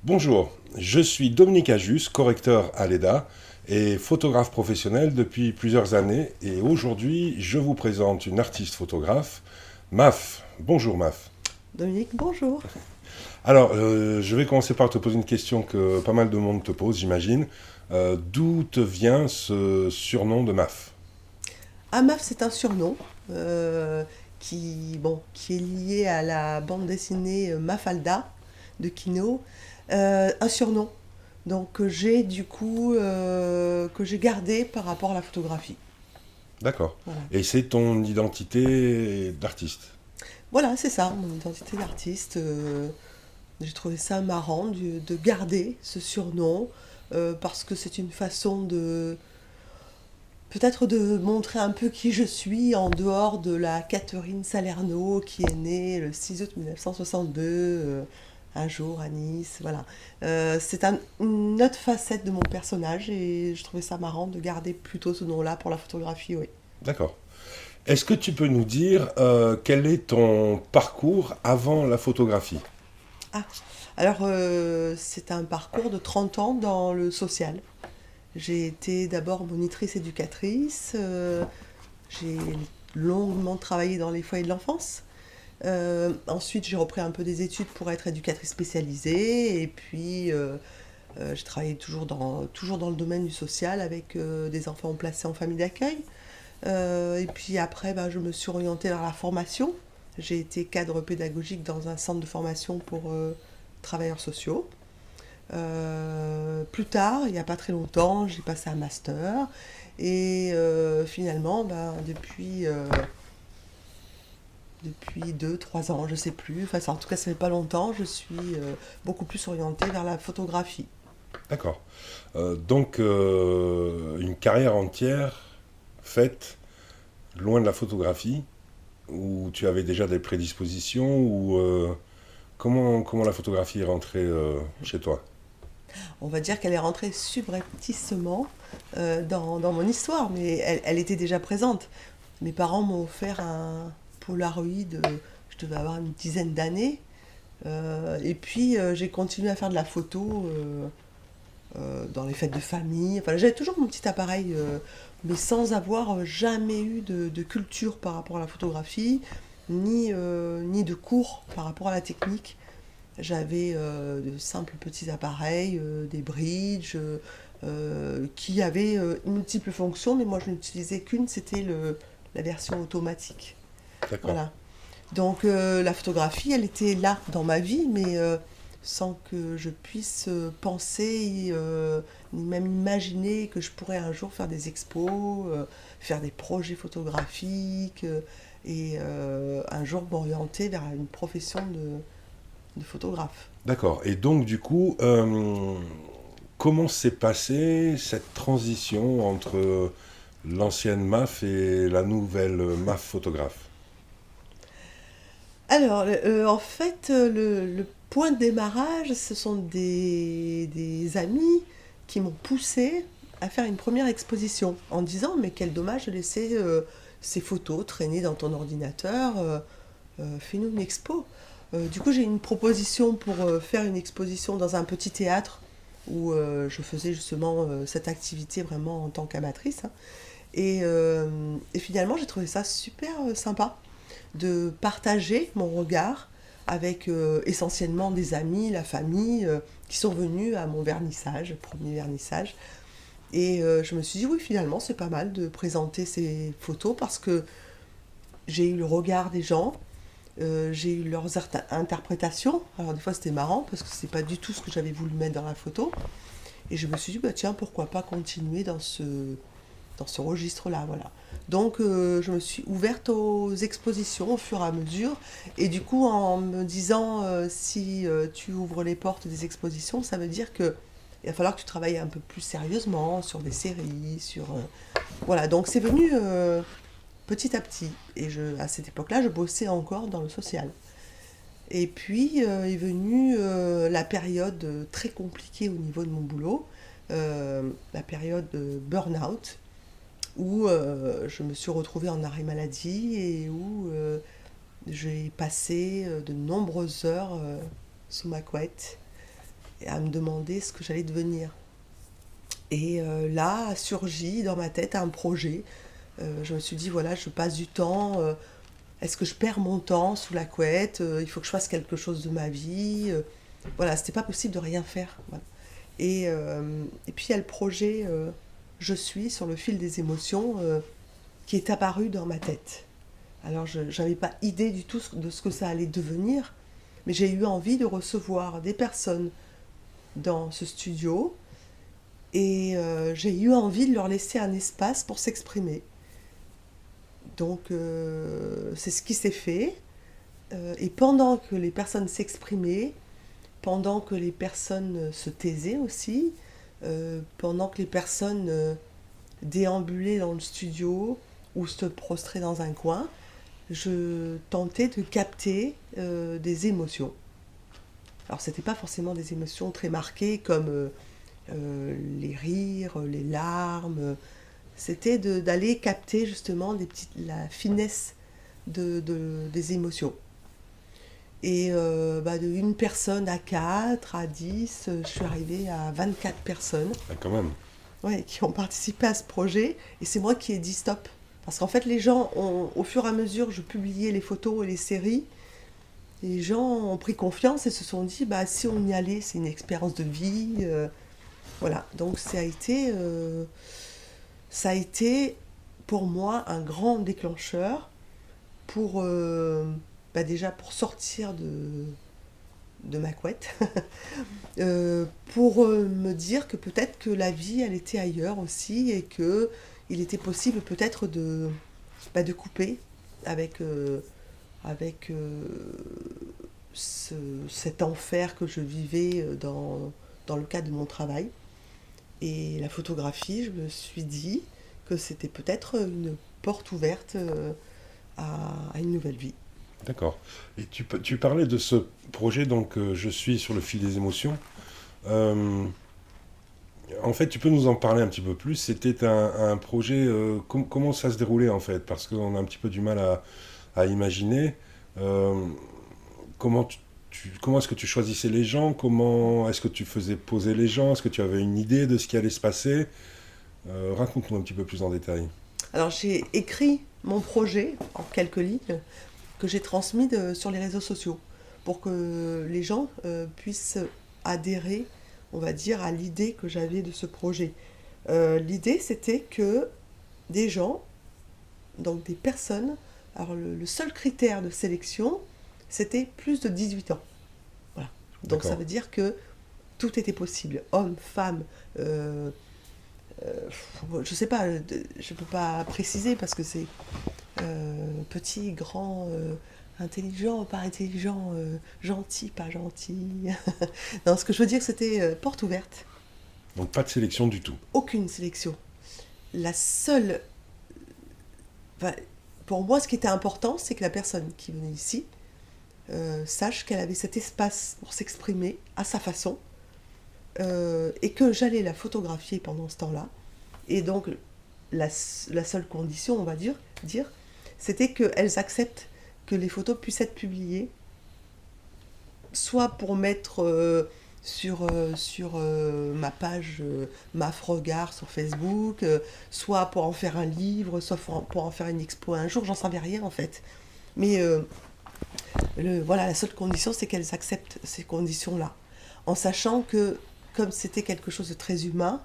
Bonjour, je suis Dominique Ajus, correcteur à l'EDA et photographe professionnel depuis plusieurs années. Et aujourd'hui, je vous présente une artiste photographe, Maf. Bonjour Maf. Dominique, bonjour. Alors, je vais commencer par te poser une question que pas mal de monde te pose, j'imagine. D'où te vient ce surnom de Maf? Amaf, c'est un surnom qui est lié à la bande dessinée Mafalda de Kino. Un surnom que j'ai que j'ai gardé par rapport à la photographie. D'accord. Voilà, Et c'est ton identité d'artiste? voilà, c'est ça, mon identité d'artiste. J'ai trouvé ça marrant de garder ce surnom parce que c'est une façon de peut-être de montrer un peu qui je suis en dehors de la Catherine Salerno qui est née le 6 août 1962, un jour à Nice. Voilà. Une autre facette de mon personnage et je trouvais ça marrant de garder plutôt ce nom-là pour la photographie, oui. D'accord. Est-ce que tu peux nous dire quel est ton parcours avant la photographie? Ah, alors c'est un parcours de 30 ans dans le social. J'ai été d'abord monitrice éducatrice, j'ai longuement travaillé dans les foyers de l'enfance. Ensuite, j'ai repris un peu des études pour être éducatrice spécialisée. Et puis, j'ai travaillé toujours dans le domaine du social avec des enfants placés en famille d'accueil. Et puis après, ben, je me suis orientée vers la formation. J'ai été cadre pédagogique dans un centre de formation pour travailleurs sociaux. Plus tard, il n'y a pas très longtemps, j'ai passé un master. Et finalement, ben, depuis 2 3 ans, je sais plus. Enfin, en tout cas, ça fait pas longtemps. Je suis beaucoup plus orientée vers la photographie. D'accord. Donc, une carrière entière faite loin de la photographie, où tu avais déjà des prédispositions, ou comment la photographie est rentrée chez toi? On va dire qu'elle est rentrée subrepticement dans mon histoire, mais elle était déjà présente. Mes parents m'ont offert un Polaroid, je devais avoir une dizaine d'années. Et puis j'ai continué à faire de la photo dans les fêtes de famille. Enfin, j'avais toujours mon petit appareil, mais sans avoir jamais eu de culture par rapport à la photographie, ni de cours par rapport à la technique. J'avais de simples petits appareils, des bridges, qui avaient multiples fonctions, mais moi je n'utilisais qu'une, c'était la version automatique. D'accord. Voilà. Donc la photographie, elle était là dans ma vie, mais sans que je puisse penser, ni même imaginer que je pourrais un jour faire des expos, faire des projets photographiques, et un jour m'orienter vers une profession de photographe. D'accord. Et donc, du coup, comment s'est passée cette transition entre l'ancienne MAF et la nouvelle MAF photographe? Alors, en fait, le point de démarrage, ce sont des amis qui m'ont poussé à faire une première exposition en disant mais quel dommage de laisser ces photos traîner dans ton ordinateur, fais-nous une expo. Du coup, j'ai eu une proposition pour faire une exposition dans un petit théâtre où je faisais justement cette activité vraiment en tant qu'amatrice, hein. Et finalement, j'ai trouvé ça super sympa de partager mon regard avec essentiellement des amis, la famille, qui sont venus à mon vernissage, premier vernissage. Et je me suis dit, oui, finalement, c'est pas mal de présenter ces photos parce que j'ai eu le regard des gens, j'ai eu leurs interprétations. Alors, des fois, c'était marrant parce que c'est pas du tout ce que j'avais voulu mettre dans la photo. Et je me suis dit, bah, tiens, pourquoi pas continuer dans ce registre-là, voilà. Donc je me suis ouverte aux expositions au fur et à mesure, et du coup en me disant si tu ouvres les portes des expositions, ça veut dire que il va falloir que tu travailles un peu plus sérieusement sur des séries, voilà. Donc c'est venu petit à petit, et à cette époque-là, je bossais encore dans le social. Et puis est venue la période très compliquée au niveau de mon boulot. la période de burn-out, où je me suis retrouvée en arrêt maladie et où j'ai passé de nombreuses heures sous ma couette et à me demander ce que j'allais devenir. Et là a surgi dans ma tête un projet. Je me suis dit, voilà, je passe du temps. Est-ce que je perds mon temps sous la couette? Il faut que je fasse quelque chose de ma vie. Voilà, c'était pas possible de rien faire. Voilà. Et puis il y a le projet Je suis sur le fil des émotions qui est apparu dans ma tête. Alors je n'avais pas idée du tout de ce que ça allait devenir, mais j'ai eu envie de recevoir des personnes dans ce studio et j'ai eu envie de leur laisser un espace pour s'exprimer. Donc c'est ce qui s'est fait. Et pendant que les personnes s'exprimaient, pendant que les personnes se taisaient aussi, pendant que les personnes déambulaient dans le studio ou se prostraient dans un coin, je tentais de capter des émotions. Alors c'était pas forcément des émotions très marquées comme les rires, les larmes. C'était d'aller capter justement la finesse des émotions. Et de une personne à 4, à 10, je suis arrivée à 24 personnes, Ah, quand même. ouais, qui ont participé à ce projet. Et c'est moi qui ai dit stop. Parce qu'en fait, les gens, au fur et à mesure, je publiais les photos et les séries, les gens ont pris confiance et se sont dit, bah si on y allait, c'est une expérience de vie. Voilà, donc ça a été pour moi un grand déclencheur pour déjà pour sortir de ma couette, pour me dire que peut-être que la vie elle était ailleurs aussi et que il était possible peut-être de couper avec cet enfer que je vivais dans le cadre de mon travail. Et la photographie, je me suis dit que c'était peut-être une porte ouverte à une nouvelle vie. D'accord. Et tu parlais de ce projet, donc Je suis sur le fil des émotions. Euh, En fait, tu peux nous en parler un petit peu plus. C'était un projet, comment ça se déroulait en fait? Parce qu'on a un petit peu du mal à imaginer. Euh, comment comment est-ce que tu choisissais les gens? Comment est-ce que tu faisais poser les gens? Est-ce que tu avais une idée de ce qui allait se passer? Raconte-nous un petit peu plus en détail. Alors j'ai écrit mon projet en quelques lignes que j'ai transmis sur les réseaux sociaux pour que les gens puissent adhérer, on va dire, à l'idée que j'avais de ce projet. L'idée c'était que des gens, donc des personnes, alors le seul critère de sélection c'était plus de 18 ans. Voilà. Donc ça D'accord. veut dire que tout était possible, hommes, femmes, je sais pas, je peux pas préciser parce que c'est petit, grand, intelligent, pas intelligent, gentil, pas gentil. Non, ce que je veux dire, c'était porte ouverte, Donc pas de sélection du tout. aucune sélection. La seule, enfin, pour moi, ce qui était important, c'est que la personne qui venait ici sache qu'elle avait cet espace pour s'exprimer à sa façon et que j'allais la photographier pendant ce temps-là. Et donc, la seule condition, on va dire c'était qu'elles acceptent que les photos puissent être publiées, soit pour mettre sur ma page MAF Regard sur Facebook, soit pour en faire un livre, soit pour en faire une expo un jour, j'en savais rien en fait. Mais voilà, la seule condition, c'est qu'elles acceptent ces conditions-là, en sachant que, comme c'était quelque chose de très humain,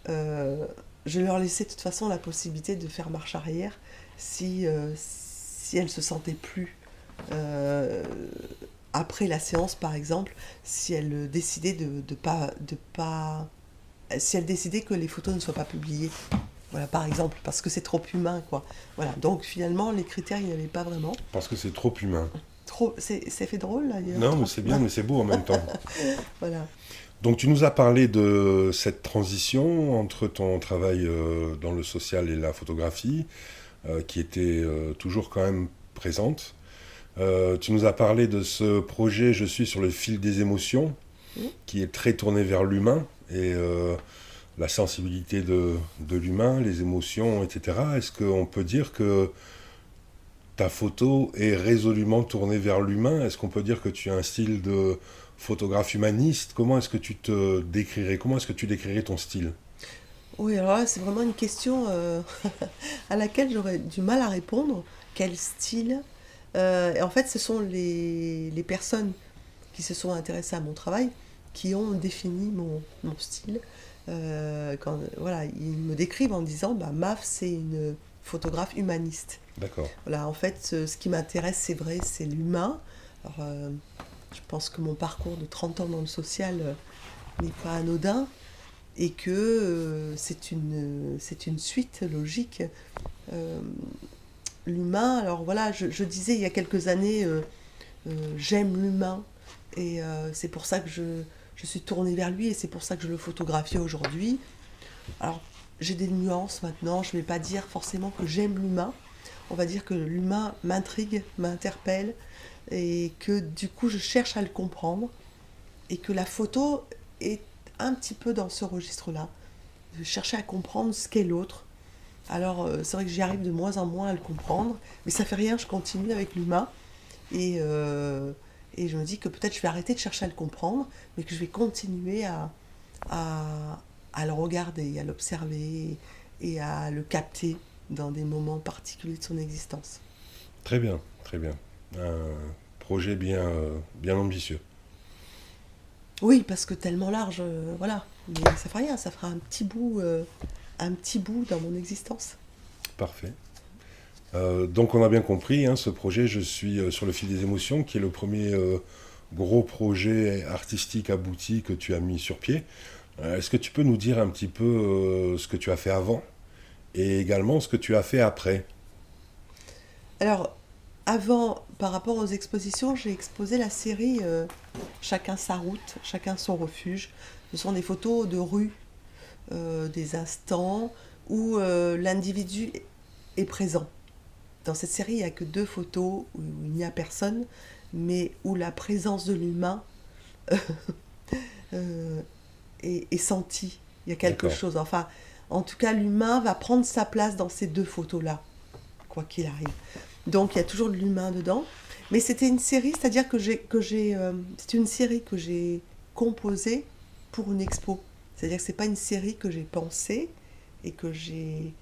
je leur laissais de toute façon la possibilité de faire marche arrière si elles ne se sentaient plus après la séance, par exemple, si elles décidaient si elles décidaient que les photos ne soient pas publiées. Voilà, par exemple, parce que c'est trop humain, quoi. Voilà, donc finalement, les critères, il n'y avait pas vraiment. Parce que c'est trop humain. C'est fait drôle, là, d'ailleurs. Non, mais Trop c'est bien, humain. mais c'est beau en même temps. Voilà. Donc tu nous as parlé de cette transition entre ton travail dans le social et la photographie, qui était toujours quand même présente. Tu nous as parlé de ce projet Je suis sur le fil des émotions, Mm. qui est très tourné vers l'humain. Et la sensibilité de l'humain, les émotions, etc. Est-ce qu'on peut dire que ta photo est résolument tournée vers l'humain? Est-ce qu'on peut dire que tu as un style de photographe humaniste? Comment est-ce que tu te décrirais? Comment est-ce que tu décrirais ton style? Oui, alors là, c'est vraiment une question à laquelle j'aurais du mal à répondre. Quel style? Et en fait, ce sont les personnes qui se sont intéressées à mon travail qui ont défini mon style. Voilà, ils me décrivent en disant, bah, Maf, c'est une photographe humaniste. D'accord. Voilà, en fait, ce qui m'intéresse, c'est vrai, c'est l'humain. Alors, je pense que mon parcours de 30 ans dans le social n'est pas anodin et que c'est une suite logique. Euh, L'humain, alors voilà, je disais il y a quelques années, j'aime l'humain et c'est pour ça que je suis tournée vers lui et c'est pour ça que je le photographie aujourd'hui. Alors, j'ai des nuances maintenant, je ne vais pas dire forcément que j'aime l'humain, on va dire que l'humain m'intrigue, m'interpelle et que du coup je cherche à le comprendre et que la photo est un petit peu dans ce registre-là, de chercher à comprendre ce qu'est l'autre. Alors c'est vrai que j'y arrive de moins en moins à le comprendre, mais ça fait rien, je continue avec l'humain et, et je me dis que peut-être je vais arrêter de chercher à le comprendre, mais que je vais continuer à, à le regarder, à l'observer et à le capter dans des moments particuliers de son existence. Très bien, très bien. Un projet bien ambitieux. Oui, parce que tellement large, voilà. Mais ça fait rien, ça fera un petit bout dans mon existence. Parfait. Donc on a bien compris, hein, ce projet, je suis sur le fil des émotions, qui est le premier gros projet artistique abouti que tu as mis sur pied. Est-ce que tu peux nous dire un petit peu ce que tu as fait avant et également ce que tu as fait après? Alors, avant, par rapport aux expositions, j'ai exposé la série Chacun sa route, chacun son refuge. Ce sont des photos de rue, des instants où l'individu est présent. Dans cette série, il n'y a que deux photos où il n'y a personne, mais où la présence de l'humain euh, est sentie. Il y a quelque D'accord, chose. Enfin, en tout cas, l'humain va prendre sa place dans ces deux photos-là, quoi qu'il arrive. Donc, il y a toujours de l'humain dedans. Mais c'était une série, c'est-à-dire c'est une série que j'ai composée pour une expo. C'est-à-dire que c'est pas une série que j'ai pensée et que j'ai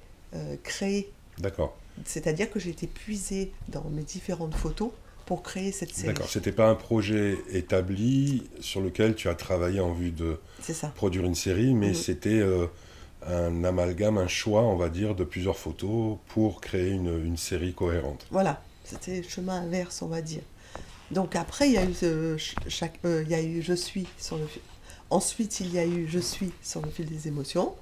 créée. d'accord, C'est-à-dire que j'ai été puisée dans mes différentes photos pour créer cette d'accord. série. C'était pas un projet établi sur lequel tu as travaillé en vue de C'est ça. produire une série, mais Mhm. c'était un amalgame, un choix, on va dire, de plusieurs photos pour créer une série cohérente. Voilà, c'était le chemin inverse, on va dire. Donc après, il y a eu, il y a eu Je suis sur le fil. Ensuite, il y a eu Je suis sur le fil des émotions.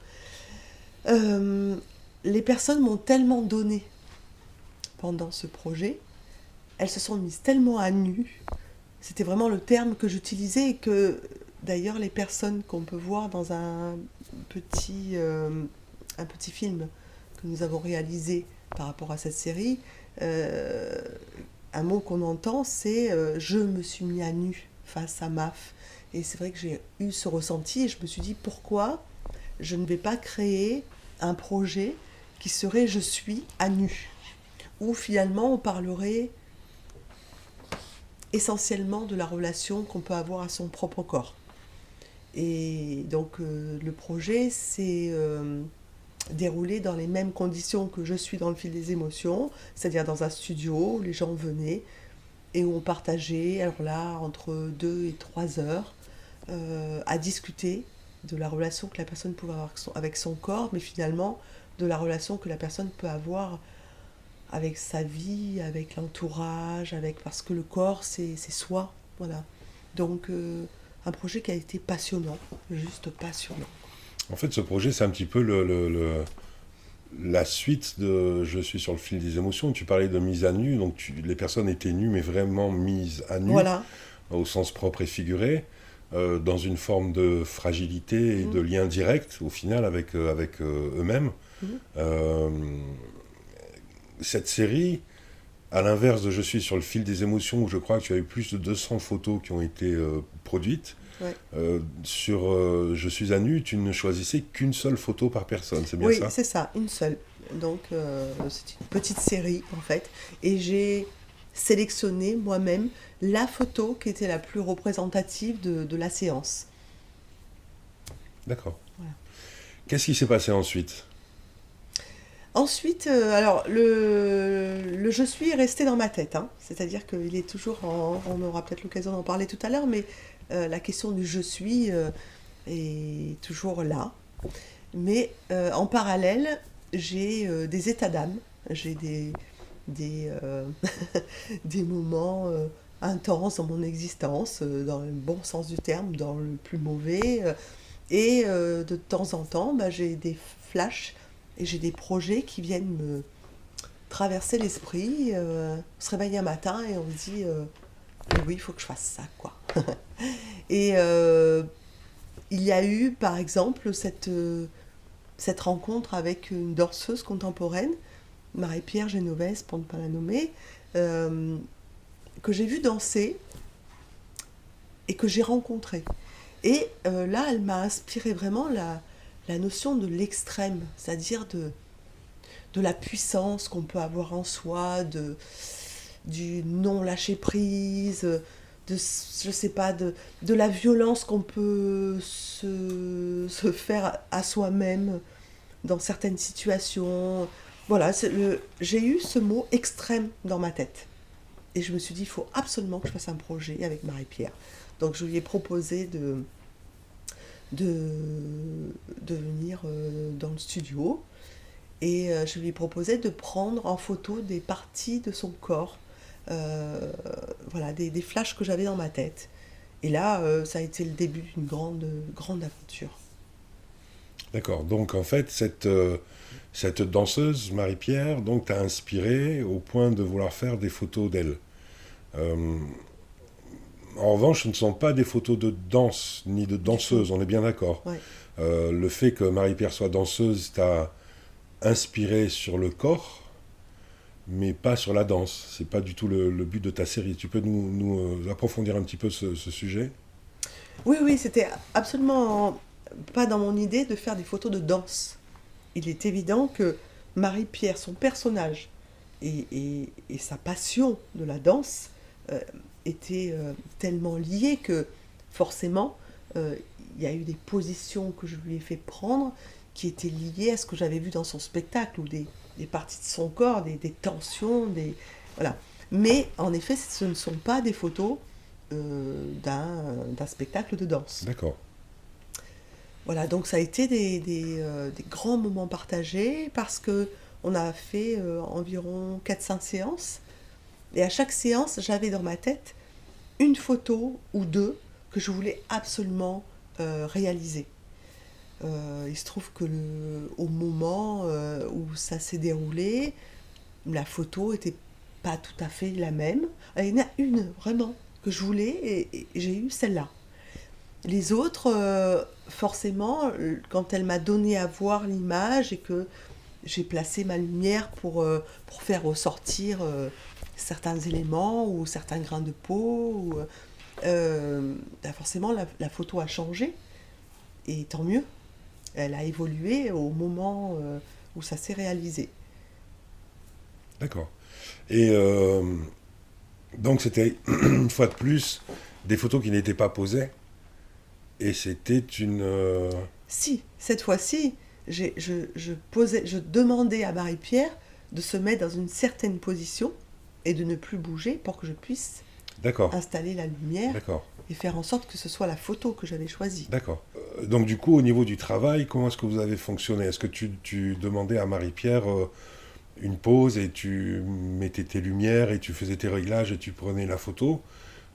Euh, les personnes m'ont tellement donné pendant ce projet, elles se sont mises tellement à nu. C'était vraiment le terme que j'utilisais et que d'ailleurs les personnes qu'on peut voir dans petit, euh, un petit film que nous avons réalisé par rapport à cette série, euh, un mot qu'on entend, c'est je me suis mis à nu face à MAF. Et c'est vrai que j'ai eu ce ressenti et je me suis dit pourquoi je ne vais pas créer un projet qui serait je suis à nu, où finalement on parlerait essentiellement de la relation qu'on peut avoir à son propre corps. Et donc le projet s'est déroulé dans les mêmes conditions que je suis dans le fil des émotions, c'est-à-dire dans un studio où les gens venaient et où on partageait, alors là, entre 2 et 3 heures, à discuter de la relation que la personne pouvait avoir avec son corps, mais finalement de la relation que la personne peut avoir avec sa vie, avec l'entourage, parce que le corps, c'est soi. Voilà. Donc, un projet qui a été passionnant, juste passionnant. En fait, ce projet, c'est un petit peu la suite de Je suis sur le fil des émotions. Tu parlais de mise à nu, donc les personnes étaient nues, mais vraiment mises à nu, Voilà. au sens propre et figuré, dans une forme de fragilité et Mmh. de lien direct, au final, avec eux-mêmes. Mmh. Euh, cette série, à l'inverse de Je suis sur le fil des émotions, où je crois que tu as eu plus de 200 photos qui ont été produites, Ouais. Sur Je suis à nu, tu ne choisissais qu'une seule photo par personne, c'est bien Oui, ça? c'est ça, une seule. Donc, c'est une petite série, en fait. Et j'ai sélectionné moi-même la photo qui était la plus représentative de la séance. D'accord. Voilà. Qu'est-ce qui s'est passé ensuite? Ensuite, alors, le je suis est resté dans ma tête, hein. C'est-à-dire qu'il est toujours on aura peut-être l'occasion d'en parler tout à l'heure, mais la question du je suis est toujours là. Mais en parallèle, j'ai des états d'âme, j'ai des des moments intenses dans mon existence, dans le bon sens du terme, dans le plus mauvais. Et de temps en temps, bah, j'ai des flashs et j'ai des projets qui viennent me traverser l'esprit. On se réveille un matin et on se dit mais oui, il faut que je fasse ça, quoi. Et il y a eu, par exemple, cette rencontre avec une danseuse contemporaine, Marie-Pierre Génovès, pour ne pas la nommer, euh, que j'ai vue danser et que j'ai rencontrée. Et là, elle m'a inspiré vraiment la notion de l'extrême, c'est-à-dire de la puissance qu'on peut avoir en soi, du non-lâcher-prise, je sais pas, de la violence qu'on peut se faire à soi-même dans certaines situations. Voilà, j'ai eu ce mot extrême dans ma tête. Et je me suis dit, il faut absolument que je fasse un projet avec Marie-Pierre. Donc je lui ai proposé de, de venir dans le studio. Et je lui ai proposé de prendre en photo des parties de son corps. Voilà, des flashs que j'avais dans ma tête. Et là, ça a été le début d'une grande aventure. D'accord. Donc en fait, cette danseuse, Marie-Pierre, donc t'a inspiré au point de vouloir faire des photos d'elle. Euh, En revanche, ce ne sont pas des photos de danse ni de Du tout. danseuse, on est bien d'accord. Ouais. Le fait que Marie-Pierre soit danseuse t'a inspiré sur le corps, mais pas sur la danse. C'est pas du tout le but de ta série. Tu peux nous approfondir un petit peu ce sujet? Oui, oui, c'était absolument pas dans mon idée de faire des photos de danse. Il est évident que Marie-Pierre, son personnage et sa passion de la danse euh, étaient tellement liés que forcément, euh, il y a eu des positions que je lui ai fait prendre qui étaient liées à ce que j'avais vu dans son spectacle, ou des parties de son corps, des tensions, voilà. Mais en effet, ce ne sont pas des photos d'un spectacle de danse. D'accord. Voilà, donc ça a été des grands moments partagés parce que on a fait environ 4-5 séances. Et à chaque séance, j'avais dans ma tête une photo ou deux que je voulais absolument réaliser. Il se trouve que au moment où ça s'est déroulé, la photo était pas tout à fait la même. Il y en a une vraiment que je voulais et j'ai eu celle-là. Les autres, forcément, quand elle m'a donné à voir l'image et que j'ai placé ma lumière pour faire ressortir certains éléments ou certains grains de peau, bah forcément la photo a changé et tant mieux. Elle a évolué au moment où ça s'est réalisé. D'accord. Et donc c'était une fois de plus des photos qui n'étaient pas posées. Et c'était une... Si, cette fois-ci, je demandais à Marie-Pierre de se mettre dans une certaine position et de ne plus bouger pour que je puisse D'accord, installer la lumière d'accord, et faire en sorte que ce soit la photo que j'avais choisie. d'accord. Donc du coup, au niveau du travail, comment est-ce que vous avez fonctionné? Est-ce que tu demandais à Marie-Pierre une pause et tu mettais tes lumières et tu faisais tes réglages et tu prenais la photo?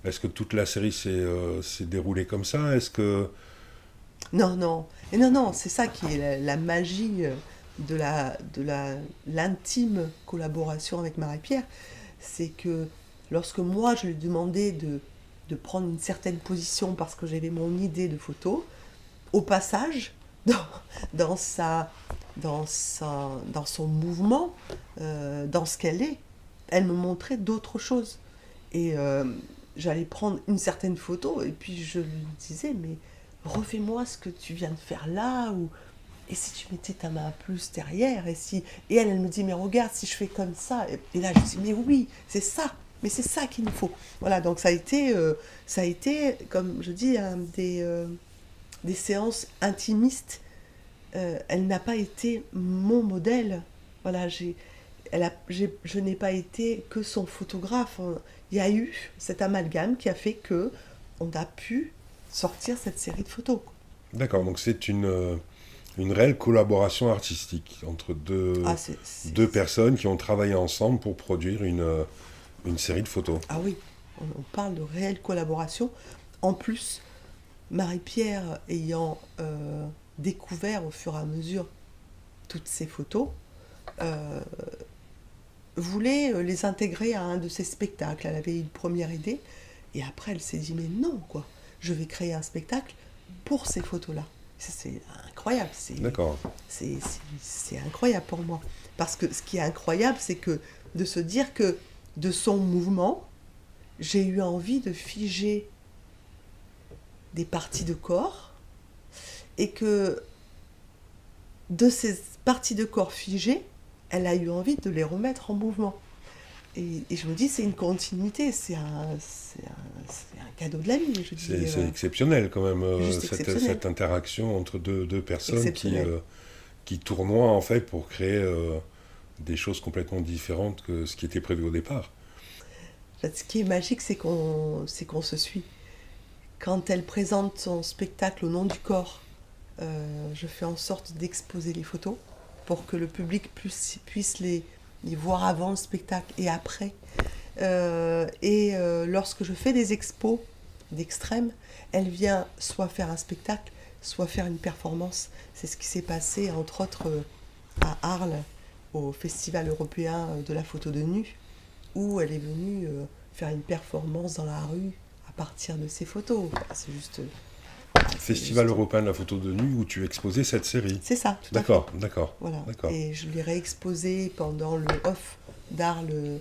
Est-ce que toute la série s'est déroulée comme ça? Est-ce que... Non, non, et non, non, c'est ça qui est la magie l'intime collaboration avec Marie-Pierre, c'est que lorsque moi je lui demandais de prendre une certaine position parce que j'avais mon idée de photo, au passage, dans, dans, sa, dans son mouvement, dans ce qu'elle est, elle me montrait d'autres choses. Et j'allais prendre une certaine photo et puis je lui disais, mais refais-moi ce que tu viens de faire là, ou et si tu mettais ta main plus derrière, et elle me dit, mais regarde, si je fais comme ça, et là je dis, mais oui, c'est ça, mais c'est ça qu'il nous faut. Voilà, donc ça a été, comme je dis, des séances intimistes. Elle n'a pas été mon modèle. Voilà, je n'ai pas été que son photographe. Il y a eu cet amalgame qui a fait que on a pu sortir cette série de photos. D'accord, donc c'est une réelle collaboration artistique entre Ah, deux personnes qui ont travaillé ensemble pour produire une série de photos. ah oui, on parle de réelle collaboration. En plus, Marie-Pierre ayant découvert au fur et à mesure toutes ces photos, euh, voulait les intégrer à un de ses spectacles. Elle avait eu une première idée, et après elle s'est dit, mais non, quoi, je vais créer un spectacle pour ces photos-là. C'est incroyable, D'accord. c'est incroyable pour moi. Parce que ce qui est incroyable, c'est que de se dire que de son mouvement, j'ai eu envie de figer des parties de corps, et que de ces parties de corps figées, elle a eu envie de les remettre en mouvement. Et je me dis, c'est une continuité, c'est un cadeau de la vie. Je dis, C'est exceptionnel quand même, juste exceptionnel. cette interaction entre deux personnes Exceptionnel. qui tournoient en fait pour créer des choses complètement différentes que ce qui était prévu au départ. En fait, ce qui est magique, c'est qu'on se suit. Quand elle présente son spectacle au nom du corps, je fais en sorte d'exposer les photos pour que le public puisse les voir avant le spectacle et après. Lorsque je fais des expos d'extrême, elle vient soit faire un spectacle, soit faire une performance. C'est ce qui s'est passé entre autres à Arles, au Festival européen de la photo de nu, où elle est venue faire une performance dans la rue à partir de ses photos. Enfin, Festival européen de la photo de nu où tu exposais cette série. C'est ça, tout à fait. D'accord, d'accord. Voilà. D'accord. Et je l'ai réexposée pendant le off d'Arles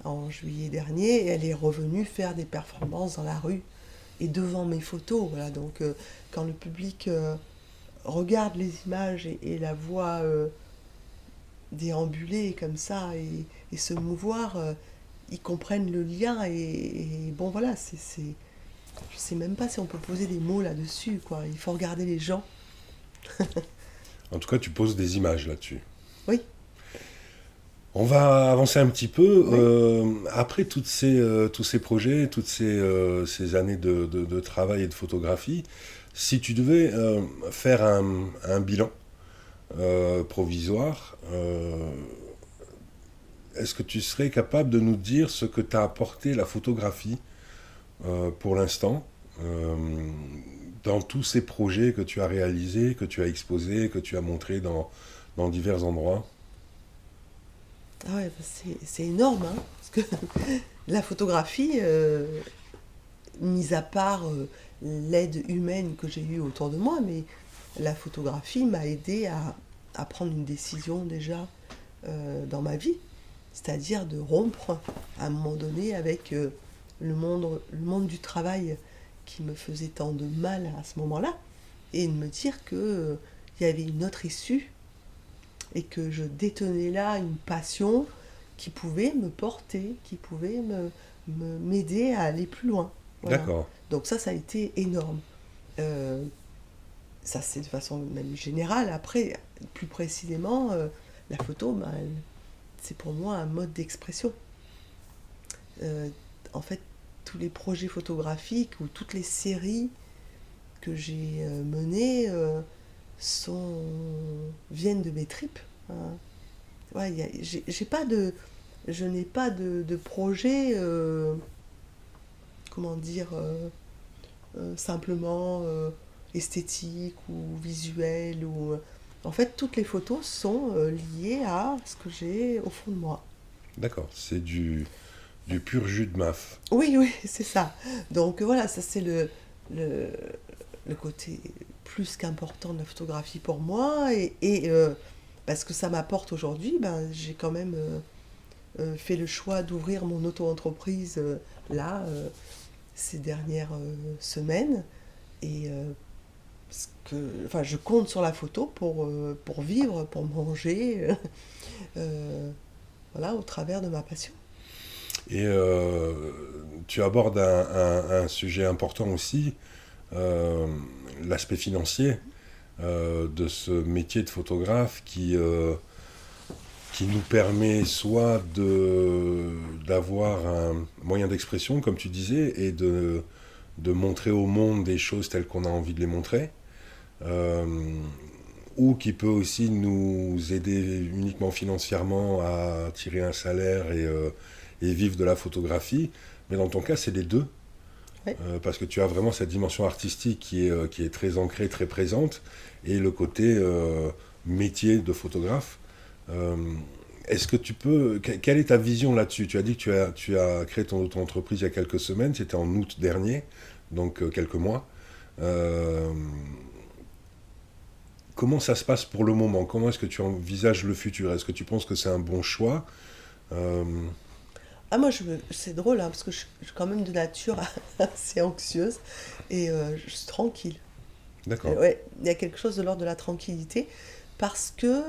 en juillet dernier, et elle est revenue faire des performances dans la rue et devant mes photos. Voilà. Donc quand le public regarde les images et la voit déambuler comme ça et se mouvoir, ils comprennent le lien, et bon voilà, je sais même pas si on peut poser des mots là-dessus, quoi. Il faut regarder les gens. En tout cas, tu poses des images là-dessus. Oui. On va avancer un petit peu. Oui. Après tous ces projets, toutes ces années de travail et de photographie, si tu devais faire un bilan provisoire, est-ce que tu serais capable de nous dire ce que t'a apporté la photographie pour l'instant dans tous ces projets que tu as réalisés, que tu as exposés, que tu as montrés dans divers endroits? Ah ouais, bah c'est énorme, hein, parce que la photographie, mis à part l'aide humaine que j'ai eue autour de moi, mais la photographie m'a aidé à prendre une décision déjà dans ma vie, c'est-à-dire de rompre à un moment donné avec le monde du travail qui me faisait tant de mal à ce moment-là, et de me dire que il y avait une autre issue, et que je détenais là une passion qui pouvait me porter, qui pouvait m'aider à aller plus loin. Voilà. D'accord. Donc ça a été énorme. Euh, Ça, c'est de façon même générale. Après, plus précisément, la photo, ben, c'est pour moi un mode d'expression. En fait, tous les projets photographiques ou toutes les séries que j'ai menées sont viennent de mes tripes, hein. Ouais, j'ai pas de, je n'ai pas de projet, comment dire, simplement esthétique ou visuel. En fait, toutes les photos sont liées à ce que j'ai au fond de moi. D'accord. C'est du pur jus de maf. Oui, oui, c'est ça. Donc voilà, ça c'est le, le côté plus qu'important de la photographie pour moi. Parce que ça m'apporte aujourd'hui, ben, j'ai quand même fait le choix d'ouvrir mon auto-entreprise là, ces dernières semaines. Et enfin, je compte sur la photo pour vivre, pour manger, euh, voilà, au travers de ma passion. Et tu abordes un sujet important aussi, euh, l'aspect financier de ce métier de photographe qui nous permet soit d'avoir un moyen d'expression, comme tu disais, et de montrer au monde des choses telles qu'on a envie de les montrer, euh, ou qui peut aussi nous aider uniquement financièrement à tirer un salaire et vivre de la photographie. Mais dans ton cas, c'est les deux, Ouais. parce que tu as vraiment cette dimension artistique qui est très ancrée, très présente, et le côté métier de photographe. Euh, Est-ce que tu peux... Quelle est ta vision là-dessus? Tu as dit que tu as créé ton auto-entreprise il y a quelques semaines, c'était en août dernier, donc quelques mois. Euh, Comment ça se passe pour le moment? Comment est-ce que tu envisages le futur? Est-ce que tu penses que c'est un bon choix? Euh, Ah, moi, c'est drôle, hein, parce que je suis quand même de nature assez anxieuse et je suis tranquille. d'accord, Ouais, il y a quelque chose de l'ordre de la tranquillité parce que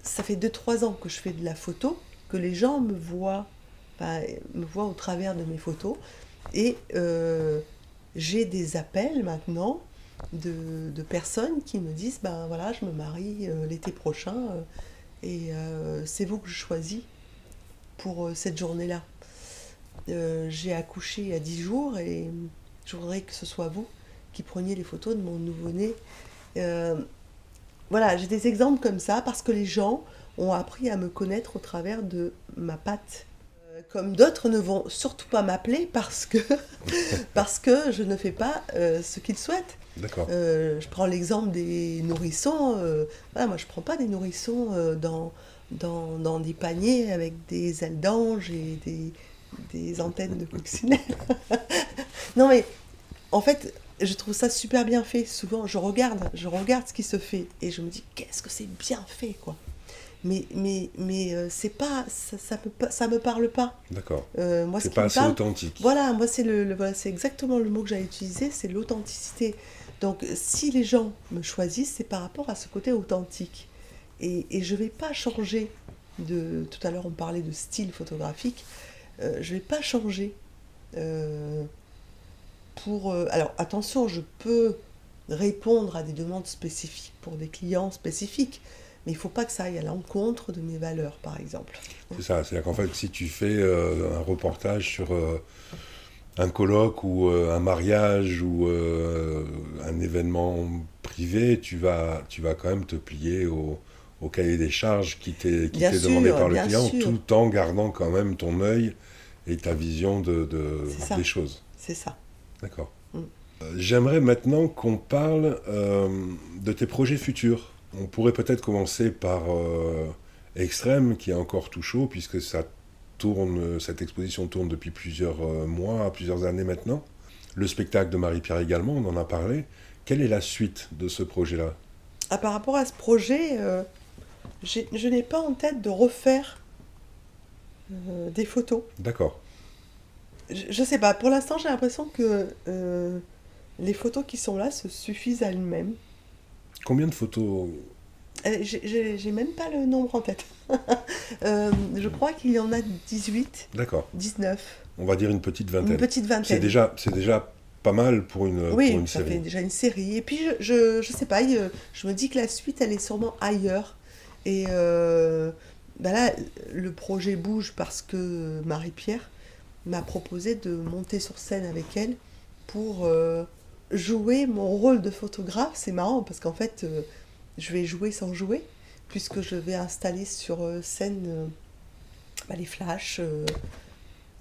ça fait 2 3 ans que je fais de la photo, que les gens enfin, me voient au travers de mes photos et j'ai des appels maintenant de personnes qui me disent ben voilà, je me marie l'été prochain et c'est vous que je choisis pour cette journée-là. J'ai accouché il y a 10 jours et je voudrais que ce soit vous qui preniez les photos de mon nouveau-né. Euh, voilà, j'ai des exemples comme ça parce que les gens ont appris à me connaître au travers de ma patte. Comme d'autres ne vont surtout pas m'appeler parce que je ne fais pas ce qu'ils souhaitent. d'accord, Je prends l'exemple des nourrissons. Voilà, moi, je ne prends pas des nourrissons dans des paniers avec des ailes d'ange et des antennes de coccinelle. Non, mais en fait, je trouve ça super bien fait. Souvent, je regarde ce qui se fait et je me dis, qu'est-ce que c'est bien fait, quoi. Mais c'est pas, ça me parle pas. d'accord. Moi, ce C'est qui pas me assez parle, authentique. voilà, moi, voilà, c'est exactement le mot que j'allais utiliser, c'est l'authenticité. Donc, si les gens me choisissent, c'est par rapport à ce côté authentique. Et je vais pas changer tout à l'heure, on parlait de style photographique. Je vais pas changer euh, alors, attention, je peux répondre à des demandes spécifiques pour des clients spécifiques, mais il ne faut pas que ça aille à l'encontre de mes valeurs, par exemple. C'est ça, c'est-à-dire qu'en fait, si tu fais un reportage sur un colloque ou un mariage ou un événement privé, tu vas quand même te plier au cahier des charges qui t'est demandé par le Bien client, sûr, tout en gardant quand même ton œil et ta vision c'est ça, des choses. c'est ça. D'accord. Mm. J'aimerais maintenant qu'on parle de tes projets futurs. On pourrait peut-être commencer par Extrême, qui est encore tout chaud, puisque cette exposition tourne depuis plusieurs mois, plusieurs années maintenant. Le spectacle de Marie-Pierre également, on en a parlé. Quelle est la suite de ce projet-là? Ah, par rapport à ce projet, je n'ai pas en tête de refaire des photos. D'accord. Je sais pas, pour l'instant, j'ai l'impression que les photos qui sont là se suffisent à elles-mêmes. Combien de photos? J'ai même pas le nombre en tête. Je crois qu'il y en a 18, D'accord. 19, On va dire une petite une vingtaine. petite vingtaine. C'est déjà pas mal pour Oui, une ça fait série. déjà une série. Et puis, je sais pas, je me dis que la suite, elle est sûrement ailleurs. Et bah là, le projet bouge parce que Marie-Pierre m'a proposé de monter sur scène avec elle pour jouer mon rôle de photographe. C'est marrant parce qu'en fait, je vais jouer sans jouer, puisque je vais installer sur scène bah, les flashs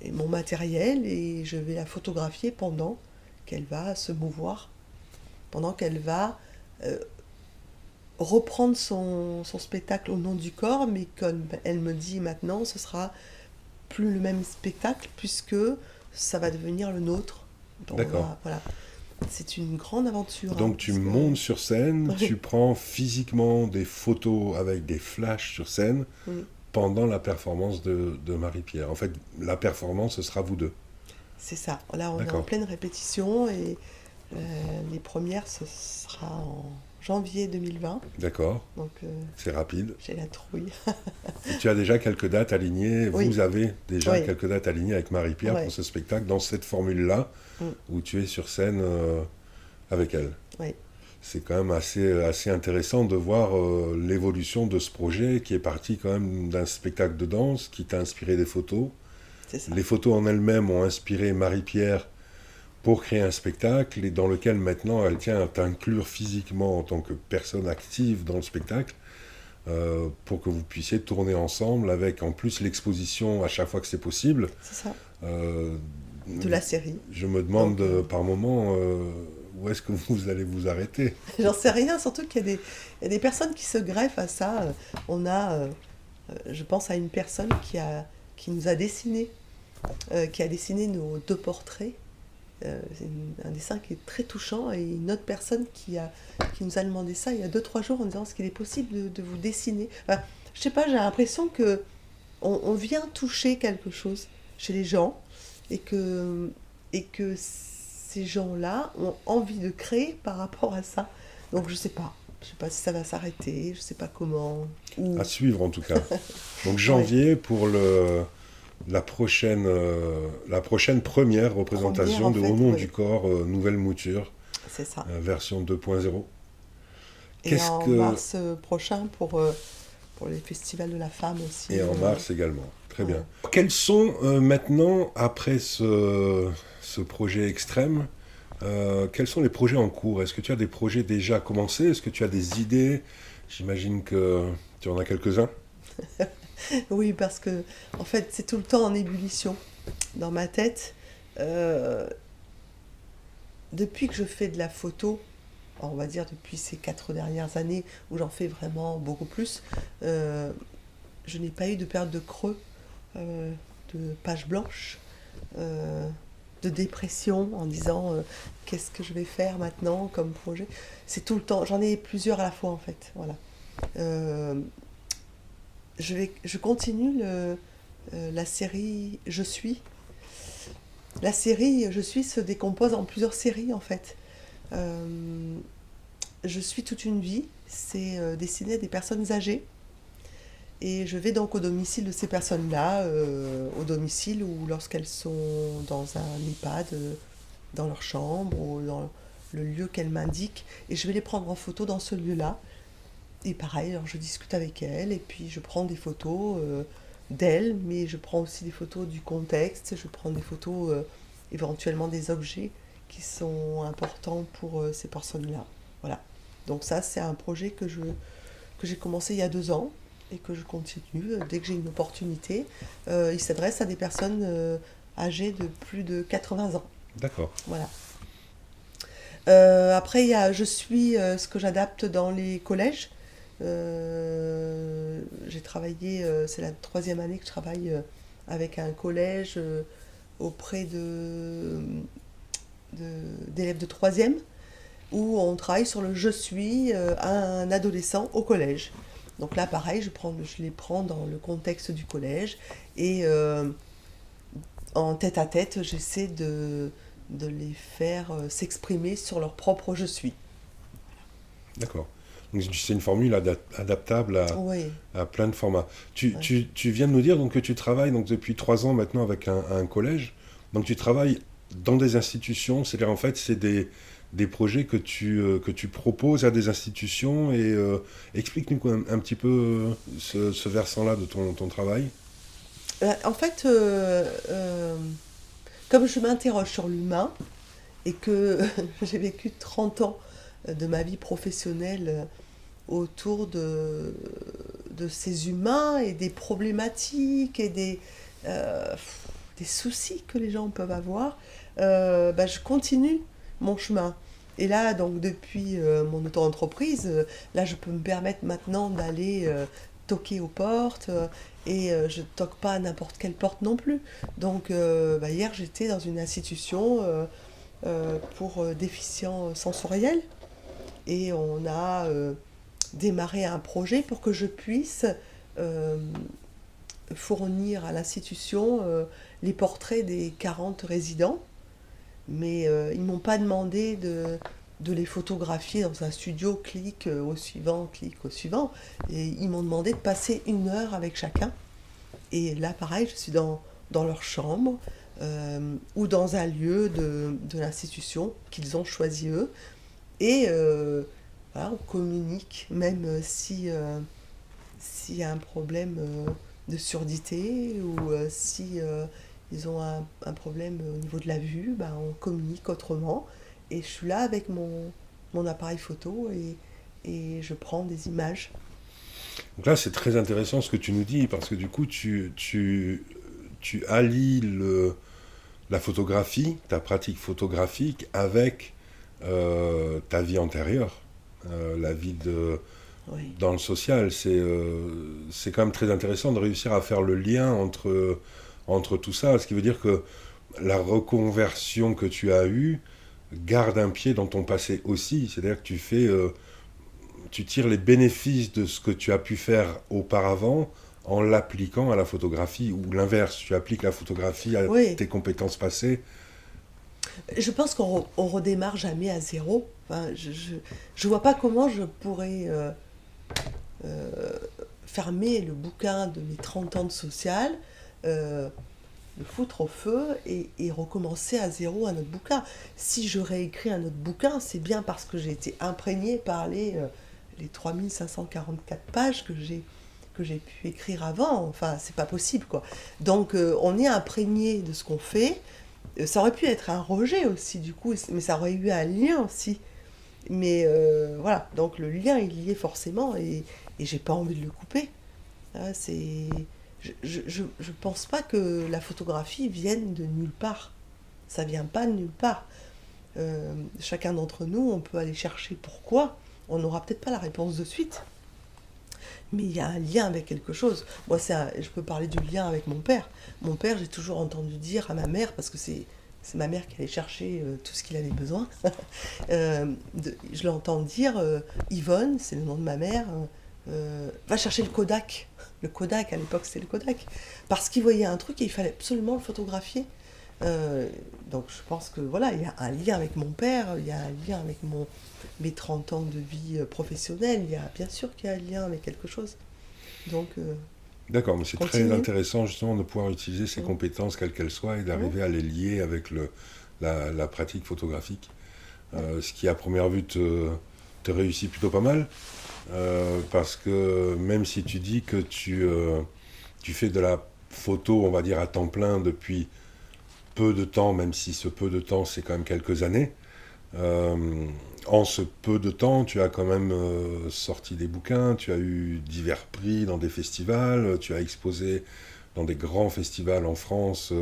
et mon matériel et je vais la photographier pendant qu'elle va se mouvoir, pendant qu'elle va euh, reprendre son spectacle au nom du corps, mais comme elle me dit maintenant, ce sera plus le même spectacle puisque ça va devenir le nôtre. Donc, D'accord. voilà. C'est une grande aventure. Hein, Donc tu parce que... montes sur scène, Oui. tu prends physiquement des photos avec des flashs sur scène Mm. pendant la performance de Marie-Pierre. En fait, la performance, ce sera vous deux. C'est ça. Là, on est en D'accord. pleine répétition et les premières, ce sera en janvier 2020. D'accord. Donc, C'est rapide. j'ai la trouille. Et tu as déjà quelques dates alignées. Oui, Vous avez déjà oui, quelques dates alignées avec Marie-Pierre oui. pour ce spectacle dans cette formule-là Mm, où tu es sur scène avec elle. oui, C'est quand même assez intéressant de voir l'évolution de ce projet qui est parti quand même d'un spectacle de danse qui t'a inspiré des photos. c'est ça. Les photos en elles-mêmes ont inspiré Marie-Pierre pour créer un spectacle et dans lequel maintenant elle tient à t'inclure physiquement en tant que personne active dans le spectacle pour que vous puissiez tourner ensemble avec en plus l'exposition à chaque fois que c'est possible. C'est ça. Euh, De la série. je me Donc, demande par moment où est-ce que vous allez vous arrêter. j'en sais rien, surtout il y a des personnes qui se greffent à ça. On a, je pense à une personne qui nous a dessiné, qui a dessiné nos deux portraits. C'est un dessin qui est très touchant et une autre personne qui nous a demandé ça il y a 2-3 jours en disant est-ce qu'il est possible de vous dessiner. Enfin, je sais pas, j'ai l'impression que on vient toucher quelque chose chez les gens et que ces gens-là ont envie de créer par rapport à ça. Donc je sais pas. Je sais pas si ça va s'arrêter, je sais pas comment. Ou... À suivre en tout cas. Donc Ouais, janvier pour la prochaine première première représentation en de fait, Au nom ouais, du corps, nouvelle mouture, c'est ça. version 2.0. Et Qu'est-ce en que... mars prochain pour les festivals de la femme aussi. Et en mars également. Très Ouais. bien. Quels sont maintenant, après ce projet extrême, quels sont les projets en cours? Est-ce que tu as des projets déjà commencés? Est-ce que tu as des idées? J'imagine que tu en as quelques-uns. Oui, parce que en fait, c'est tout le temps en ébullition dans ma tête. Euh, Depuis que je fais de la photo, on va dire depuis ces 4 dernières années où j'en fais vraiment beaucoup plus, euh, je n'ai pas eu de période de creux, euh, de page blanche, euh, de dépression en disant qu'est-ce que je vais faire maintenant comme projet. C'est tout le temps, j'en ai plusieurs à la fois en fait. Voilà. Euh, je continue la série Je suis. La série Je suis se décompose en plusieurs séries en fait. Euh, je suis toute une vie, c'est destiné à des personnes âgées. Et je vais donc au domicile de ces personnes-là, au domicile ou lorsqu'elles sont dans un EHPAD, dans leur chambre ou dans le lieu qu'elles m'indiquent. Et je vais les prendre en photo dans ce lieu-là. Et pareil, alors je discute avec elles et puis je prends des photos d'elles, mais je prends aussi des photos du contexte, je prends des photos éventuellement des objets qui sont importants pour ces personnes-là. Voilà. Donc ça, c'est un projet que j'ai commencé il y a 2 ans et que je continue dès que j'ai une opportunité. Il s'adresse à des personnes âgées de plus de 80 ans. D'accord. Voilà. Après, il y a Je suis ce que j'adapte dans les collèges. J'ai travaillé, c'est la 3e année que je travaille avec un collège auprès d'élèves de 3e où on travaille sur le je suis un adolescent au collège. Donc là, pareil, je les prends dans le contexte du collège et en tête à tête, j'essaie de les faire s'exprimer sur leur propre je suis. D'accord. Donc c'est une formule adaptable Oui, à plein de formats. ouais. Tu viens de nous dire donc, que tu travailles donc, depuis 3 ans maintenant avec un collège. Donc tu travailles dans des institutions, c'est-à-dire en fait c'est des projets que tu proposes à des institutions et explique-nous un petit peu ce versant-là de ton travail. En fait, comme je m'interroge sur l'humain et que j'ai vécu 30 ans de ma vie professionnelle autour de ces humains et des problématiques et des soucis que les gens peuvent avoir, je continue mon chemin. Et là, donc depuis mon auto-entreprise, là, je peux me permettre maintenant d'aller toquer aux portes et je toque pas à n'importe quelle porte non plus. Donc hier, j'étais dans une institution pour déficients sensoriels et on a démarré un projet pour que je puisse euh, fournir à l'institution les portraits des 40 résidents, mais ils ne m'ont pas demandé de les photographier dans un studio, clic au suivant, clic au suivant. Et ils m'ont demandé de passer 1 heure avec chacun. Et là, pareil, je suis dans leur chambre ou dans un lieu de l'institution qu'ils ont choisi eux. Et voilà, on communique, même s'il y a un problème de surdité ou si ils ont un problème au niveau de la vue, ben, on communique autrement. Et je suis là avec mon appareil photo et je prends des images. Donc là, c'est très intéressant ce que tu nous dis, parce que du coup, tu allies la photographie, ta pratique photographique, avec ta vie antérieure, la vie Oui, dans le social. C'est quand même très intéressant de réussir à faire le lien entre tout ça, ce qui veut dire que la reconversion que tu as eue garde un pied dans ton passé aussi, c'est-à-dire que tu tires les bénéfices de ce que tu as pu faire auparavant en l'appliquant à la photographie, ou l'inverse, tu appliques la photographie à oui. tes compétences passées. Je pense qu'on redémarre jamais à zéro. Enfin, je vois pas comment je pourrais euh, fermer le bouquin de mes 30 ans de social, euh, le foutre au feu et recommencer à zéro un autre bouquin. Si je réécris un autre bouquin, c'est bien parce que j'ai été imprégnée par les 3544 pages que j'ai pu écrire avant. Enfin, c'est pas possible, quoi. Donc, on est imprégné de ce qu'on fait. Ça aurait pu être un rejet aussi, du coup, mais ça aurait eu un lien aussi. Mais voilà, donc le lien, il y est forcément et j'ai pas envie de le couper. Ah, je pense pas que la photographie vienne de nulle part. Ça vient pas de nulle part. Chacun d'entre nous, on peut aller chercher pourquoi. On n'aura peut-être pas la réponse de suite, mais il y a un lien avec quelque chose. Moi, je peux parler du lien avec mon père. Mon père, j'ai toujours entendu dire à ma mère, parce que c'est ma mère qui allait chercher tout ce qu'il avait besoin. Je l'entends dire, Yvonne, c'est le nom de ma mère, va chercher le Kodak. Le Kodak, à l'époque, c'était le Kodak. Parce qu'il voyait un truc et il fallait absolument le photographier. Donc je pense que voilà, il y a un lien avec mon père, il y a un lien avec mes 30 ans de vie professionnelle, il y a bien sûr qu'il y a un lien avec quelque chose. Donc D'accord, mais je c'est très continue. intéressant justement de pouvoir utiliser ces Mm. compétences, quelles qu'elles soient, et Mm. d'arriver à les lier avec la pratique photographique. Ouais. Ce qui à première vue te réussit plutôt pas mal, parce que même si tu dis que tu fais de la photo, on va dire, à temps plein depuis peu de temps, même si ce peu de temps, c'est quand même quelques années, euh, en ce peu de temps, tu as quand même sorti des bouquins, tu as eu divers prix dans des festivals, tu as exposé dans des grands festivals en France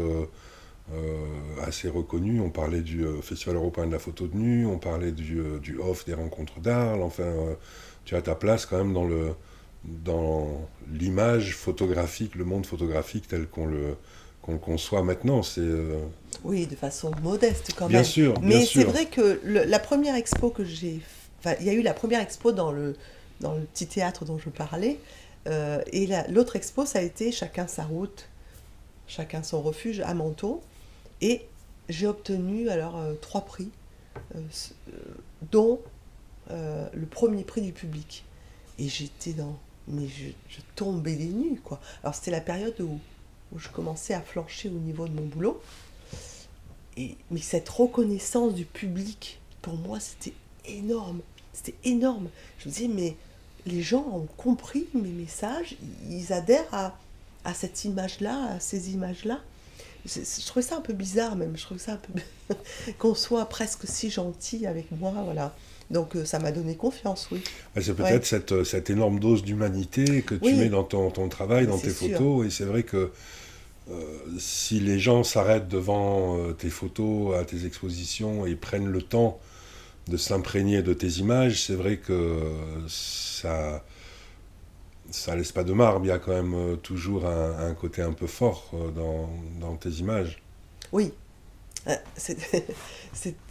assez reconnus. On parlait du Festival européen de la photo de nu, on parlait du Off des rencontres d'Arles. Enfin, tu as ta place quand même dans l'image photographique, le monde photographique tel qu'on le conçoit maintenant. Oui, de façon modeste quand Bien même. sûr, bien Mais c'est sûr. vrai que la première expo que j'ai... Enfin, il y a eu la première expo dans le petit théâtre dont je parlais. Et l'autre expo, ça a été Chacun sa route, chacun son refuge à Menton. Et j'ai obtenu alors 3 prix, dont le premier prix du public. Et j'étais dans... Mais je tombais des nues, quoi. Alors c'était la période où je commençais à flancher au niveau de mon boulot. Mais cette reconnaissance du public, pour moi, c'était énorme. C'était énorme. Je me disais, mais les gens ont compris mes messages, ils adhèrent à cette image-là, à ces images-là. Je trouvais ça un peu bizarre même, je trouvais ça un peu... qu'on soit presque si gentil avec moi, voilà. Donc ça m'a donné confiance, oui. Et c'est Ouais, peut-être cette énorme dose d'humanité que tu mets oui, dans ton travail, dans c'est tes sûr. photos. Et c'est vrai que si les gens s'arrêtent devant tes photos, à tes expositions, et prennent le temps de s'imprégner de tes images, c'est vrai que ça laisse pas de marbre. Il y a quand même toujours un côté un peu fort dans tes images. Oui, c'est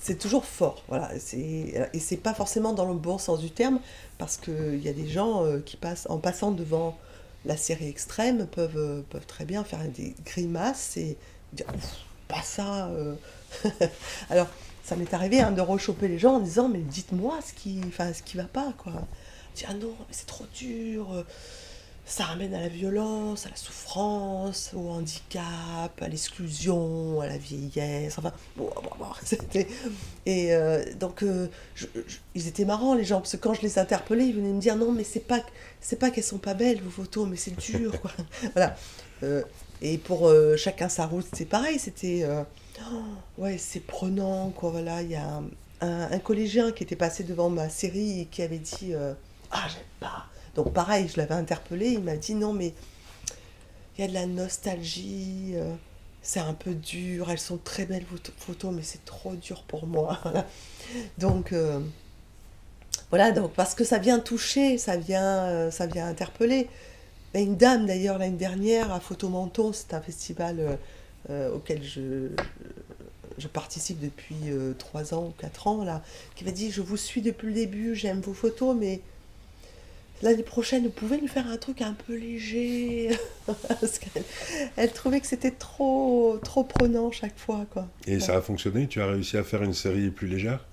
c'est toujours fort, voilà. Et c'est pas forcément dans le bon sens du terme, parce qu'il y a des gens qui passent, en passant devant la série extrême peuvent très bien faire des grimaces et dire ouf, pas ça. Alors, ça m'est arrivé de rechoper les gens en disant mais dites-moi ce qui va pas quoi. Je dis ah non mais c'est trop dur, ça ramène à la violence, à la souffrance, au handicap, à l'exclusion, à la vieillesse, enfin, c'était... Et ils étaient marrants les gens, parce que quand je les interpellais, ils venaient me dire non mais c'est pas qu'elles sont pas belles vos photos, mais c'est dur quoi. Voilà. Et pour chacun sa route, c'est pareil, c'était... ouais, c'est prenant quoi, voilà, il y a un collégien qui était passé devant ma série et qui avait dit ah j'aime pas. Donc pareil, je l'avais interpellé, il m'a dit non mais il y a de la nostalgie, c'est un peu dur, elles sont très belles photos, mais c'est trop dur pour moi. Voilà. Donc voilà, donc parce que ça vient toucher, ça vient interpeller. Il y a une dame d'ailleurs l'année dernière à Photomenton, c'est un festival auquel je participe depuis 3 ans ou 4 ans, là, qui m'a dit je vous suis depuis le début, j'aime vos photos, mais l'année prochaine, vous pouvez nous faire un truc un peu léger. Parce qu'elle trouvait que c'était trop prenant chaque fois, quoi. Et Bon. ça a fonctionné? Tu as réussi à faire une série plus légère?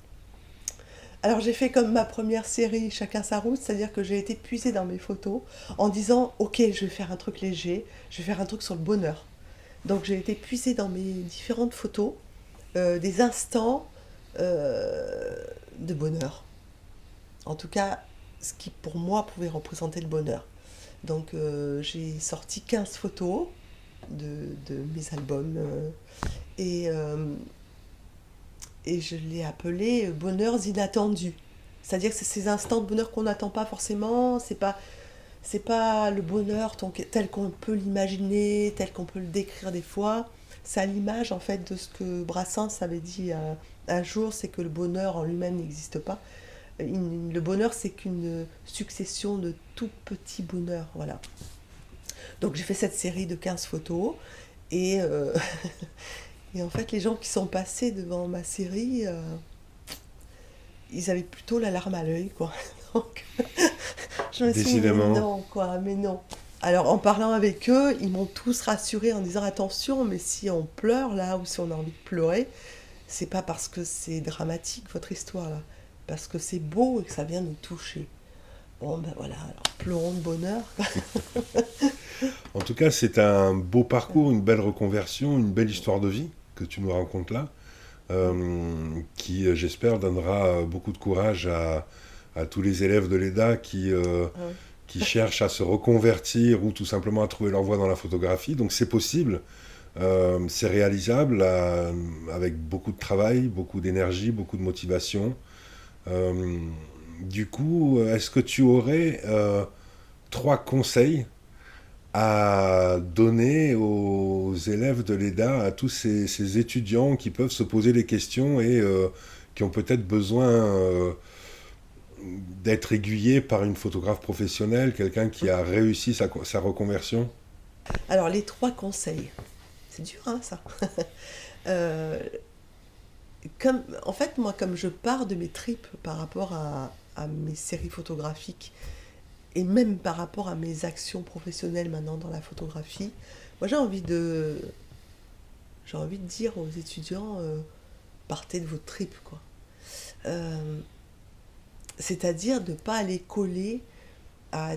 Alors j'ai fait comme ma première série, Chacun sa route, c'est-à-dire que j'ai été puisée dans mes photos en disant ok, je vais faire un truc léger, je vais faire un truc sur le bonheur. Donc j'ai été puisée dans mes différentes photos des instants de bonheur. En tout cas, ce qui pour moi pouvait représenter le bonheur. Donc j'ai sorti 15 photos de mes albums et, euh, et je l'ai appelé bonheurs inattendus. C'est-à-dire que c'est ces instants de bonheur qu'on n'attend pas forcément, c'est pas le bonheur tel qu'on peut l'imaginer, tel qu'on peut le décrire des fois. C'est à l'image en fait de ce que Brassens avait dit un jour, c'est que le bonheur en lui-même n'existe pas. Le bonheur, c'est qu'une succession de tout petits bonheurs. Voilà. Donc j'ai fait cette série de 15 photos. Et, et en fait, les gens qui sont passés devant ma série, ils avaient plutôt la larme à l'œil, quoi. Donc je me suis dit, mais Décidément. non, quoi, mais non. Alors en parlant avec eux, ils m'ont tous rassuré en disant, attention, mais si on pleure là, ou si on a envie de pleurer, c'est pas parce que c'est dramatique, votre histoire là. Parce que c'est beau et que ça vient nous toucher. Bon, ben voilà, alors pleurons de bonheur. En tout cas, c'est un beau parcours, une belle reconversion, une belle histoire de vie que tu nous racontes là, qui, j'espère, donnera beaucoup de courage à tous les élèves de l'EDA Ouais. qui cherchent à se reconvertir ou tout simplement à trouver leur voie dans la photographie. Donc c'est possible, c'est réalisable avec beaucoup de travail, beaucoup d'énergie, beaucoup de motivation. Euh, du coup, est-ce que tu aurais 3 conseils à donner aux élèves de l'EDA, à tous ces étudiants qui peuvent se poser des questions et qui ont peut-être besoin d'être aiguillés par une photographe professionnelle, quelqu'un qui a réussi sa reconversion? Alors les 3 conseils. C'est dur, hein, ça. Euh, En fait, moi, comme je pars de mes tripes par rapport à mes séries photographiques et même par rapport à mes actions professionnelles maintenant dans la photographie, moi j'ai envie de dire aux étudiants, partez de votre tripes, quoi. Euh, C'est-à-dire de ne pas aller coller à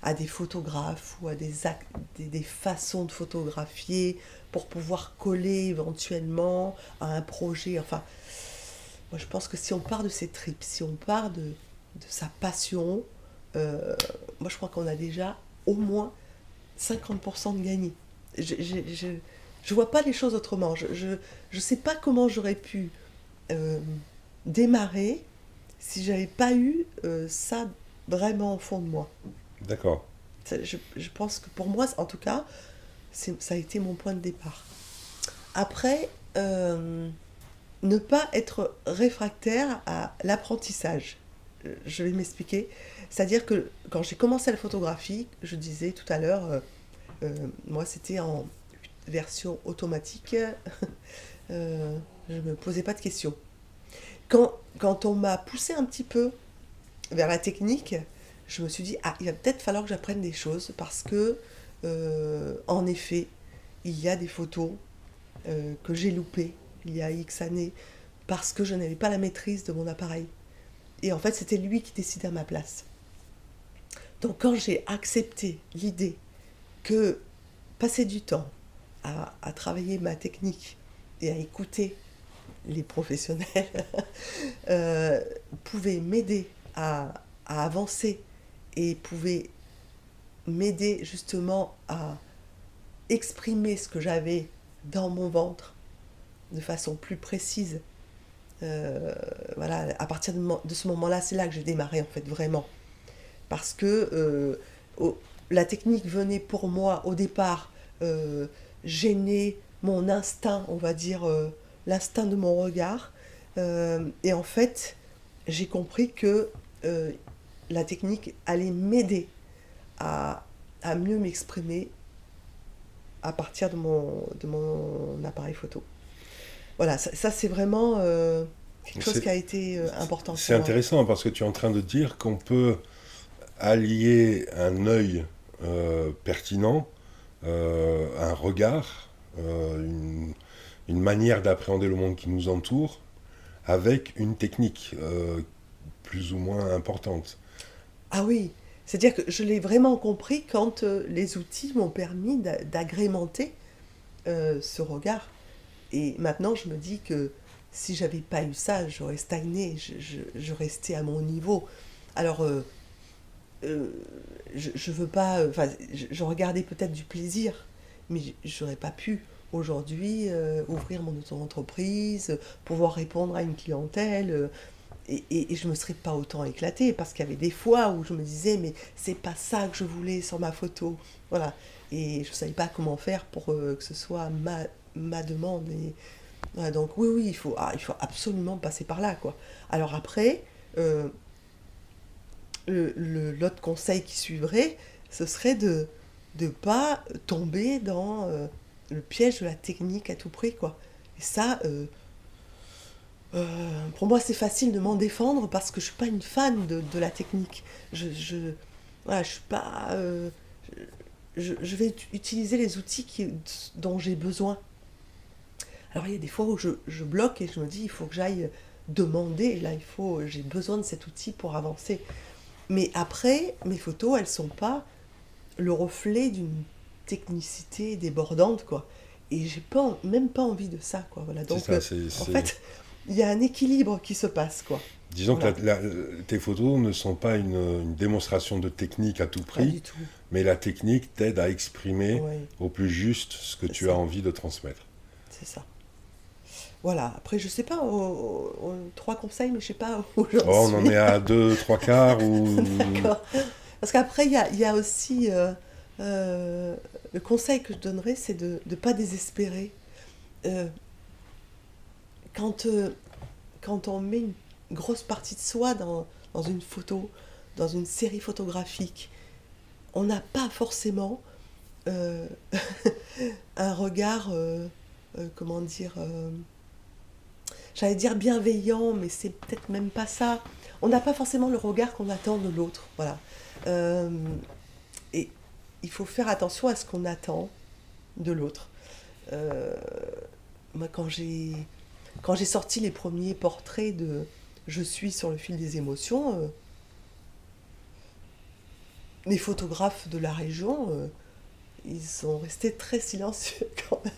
à des photographes ou à des façons de photographier pour pouvoir coller éventuellement à un projet. Enfin, moi je pense que si on part de ses tripes, si on part de sa passion, euh, moi je crois qu'on a déjà au moins 50% de gagné. Je vois pas les choses autrement. Je sais pas comment j'aurais pu euh, démarrer si j'avais pas eu ça vraiment au fond de moi. D'accord. Je pense que pour moi, en tout cas, ça a été mon point de départ. Après, ne pas être réfractaire à l'apprentissage. Je vais m'expliquer. C'est-à-dire que quand j'ai commencé la photographie, je disais tout à l'heure, moi c'était en version automatique, je ne me posais pas de questions. Quand on m'a poussé un petit peu vers la technique, je me suis dit, ah, il va peut-être falloir que j'apprenne des choses parce que, en effet, il y a des photos que j'ai loupées il y a X années parce que je n'avais pas la maîtrise de mon appareil. Et en fait, c'était lui qui décidait à ma place. Donc quand j'ai accepté l'idée que passer du temps à travailler ma technique et à écouter les professionnels pouvait m'aider à avancer et pouvait m'aider justement à exprimer ce que j'avais dans mon ventre de façon plus précise. Voilà, à partir de ce moment-là, c'est là que j'ai démarré en fait vraiment. Parce que la technique venait pour moi au départ gêner mon instinct, on va dire l'instinct de mon regard. Et en fait, j'ai compris que la technique allait m'aider à mieux m'exprimer à partir de mon appareil photo. Voilà, ça c'est vraiment quelque chose C'est, qui a été important c'est pour moi. intéressant parce que tu es en train de dire qu'on peut allier un œil pertinent, un regard, une manière d'appréhender le monde qui nous entoure, avec une technique plus ou moins importante. Ah oui, c'est-à-dire que je l'ai vraiment compris quand les outils m'ont permis d'agrémenter ce regard. Et maintenant, je me dis que si j'avais pas eu ça, j'aurais stagné, je restais à mon niveau. Alors, euh, je veux pas. Enfin, je regardais peut-être du plaisir, mais j'aurais pas pu aujourd'hui ouvrir mon auto-entreprise, pouvoir répondre à une clientèle. Et je me serais pas autant éclatée parce qu'il y avait des fois où je me disais mais c'est pas ça que je voulais sur ma photo, voilà, et je savais pas comment faire pour que ce soit ma demande. Et voilà, donc oui oui il faut absolument passer par là quoi. Alors après l'autre conseil qui suivrait, ce serait de ne pas tomber dans le piège de la technique à tout prix quoi. Et ça pour moi, c'est facile de m'en défendre parce que je suis pas une fan de la technique. Voilà, je suis pas. Je vais utiliser les outils dont j'ai besoin. Alors il y a des fois où je bloque et je me dis il faut que j'aille demander. Là, j'ai besoin de cet outil pour avancer. Mais après, mes photos, elles sont pas le reflet d'une technicité débordante, quoi. Et j'ai pas, même pas envie de ça, quoi. Voilà. C'est Donc, ça, en fait, il y a un équilibre qui se passe, quoi. disons que Voilà. tes photos ne sont pas une démonstration de technique à tout Pas prix, du tout. mais la technique t'aide à exprimer Oui, au plus juste ce que c'est tu as ça. envie de transmettre. C'est ça. Voilà. Après, je sais pas, trois conseils, mais je sais pas où Oh, j'en on en suis. est à deux, trois quarts ou... D'accord. Parce qu'après, il y a aussi. Euh, le conseil que je donnerais, c'est de ne pas désespérer. Euh, quand, euh, quand on met une grosse partie de soi dans une photo, dans une série photographique, on n'a pas forcément euh, un regard, comment dire, j'allais dire bienveillant, mais c'est peut-être même pas ça. On n'a pas forcément le regard qu'on attend de l'autre. Voilà. Euh, et il faut faire attention à ce qu'on attend de l'autre. Euh, Moi, quand j'ai sorti les premiers portraits de Je suis sur le fil des émotions, les photographes de la région, ils sont restés très silencieux quand même.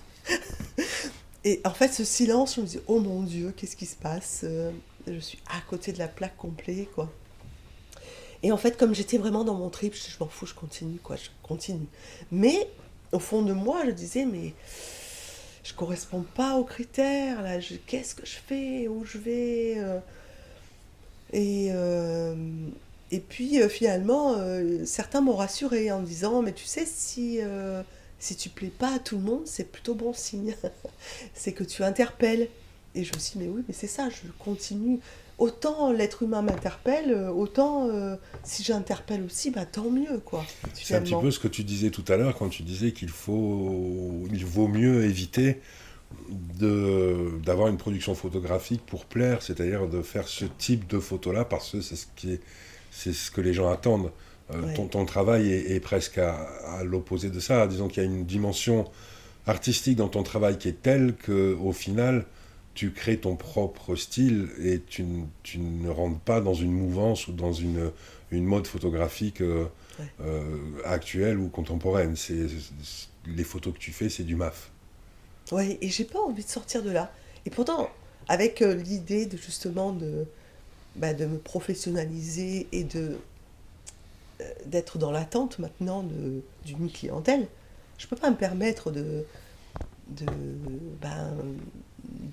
Et en fait, ce silence, je me dis, oh mon Dieu, qu'est-ce qui se passe. Je suis à côté de la plaque complète, quoi. Et en fait, comme j'étais vraiment dans mon trip, je m'en fous, je continue, quoi, je continue. Mais au fond de moi, je disais, mais je corresponds pas aux critères, là, qu'est-ce que je fais, où je vais et, euh, et puis finalement, certains m'ont rassuré en me disant, mais tu sais, si tu plais pas à tout le monde, c'est plutôt bon signe. C'est que tu interpelles. Et je me suis dit, mais oui, mais c'est ça, je continue. Autant l'être humain m'interpelle, autant si j'interpelle aussi, bah tant mieux, quoi, C'est un petit peu finalement. ce que tu disais tout à l'heure quand tu disais il vaut mieux éviter d'avoir une production photographique pour plaire, c'est-à-dire de faire ce type de photo-là parce que c'est ce qui est c'est ce que les gens attendent. Ouais. Ton travail est presque à l'opposé de ça. Disons qu'il y a une dimension artistique dans ton travail qui est telle qu'au final, tu crées ton propre style et tu ne rentres pas dans une mouvance ou dans une mode photographique Ouais. actuelle ou contemporaine. Les photos que tu fais, c'est du MAF. Ouais, et j'ai pas envie de sortir de là. Et pourtant, avec l'idée de justement de me professionnaliser et d'être dans l'attente maintenant d'une clientèle, je peux pas me permettre de, ben,